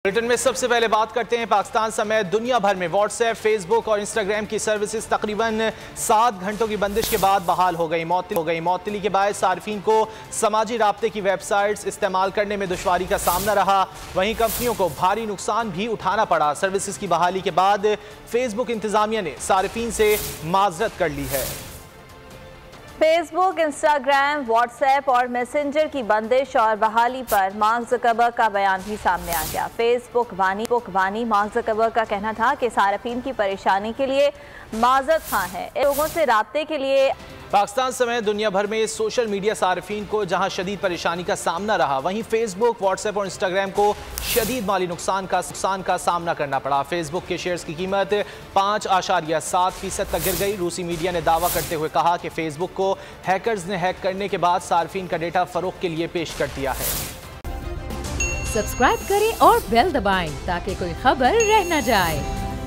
Britain में सबसे पहले बात करते हैं पाकिस्तान समेत दुनिया भर में व्हाट्सएप, फेसबुक और इंस्टाग्राम की सर्विसेज तकरीबन 7 घंटों की बंदिश के बाद बहाल हो गई। मौतली के बायस सार्फिन को समाजी राब्ते की वेबसाइट्स इस्तेमाल करने में दुश्वारी का सामना रहा। वहीं कंपनियों को भारी नुकसान भी उठाना पड़ा। सर्विसेज की बहाली के बाद फेसबुक इंतजामिया ने सार्फिन से माजरत कर ली है। फेसबुक, इंस्टाग्राम, व्हाट्सएप और मैसेंजर की बंदिश और बहाली पर मार्क ज़करबर्ग का बयान भी सामने आ गया। फेसबुक बानी मार्क ज़करबर्ग का कहना था कि सार्फिन की परेशानी के लिए माजरत खां है। लोगों से राब्ते के लिए पाकिस्तान समेत दुनिया भर में सोशल मीडिया सार्फिन को जहां शदीद परेशानी का सामना रहा, वहीं फेसबुक, व्हाट्सएप और इंस्टाग्राम को शदीद माली नुकसान का सामना करना पड़ा। फेसबुक के शेयर्स की कीमत 5.7% तक गिर गई। रूसी मीडिया ने दावा करते हुए कहा कि फेसबुक को हैकर्स ने हैक करने के बाद सार्फिन का डेटा फरोख्त के लिए पेश कर दिया है। सब्सक्राइब करें और बेल दबाएं ताकि कोई खबर रह न जाए।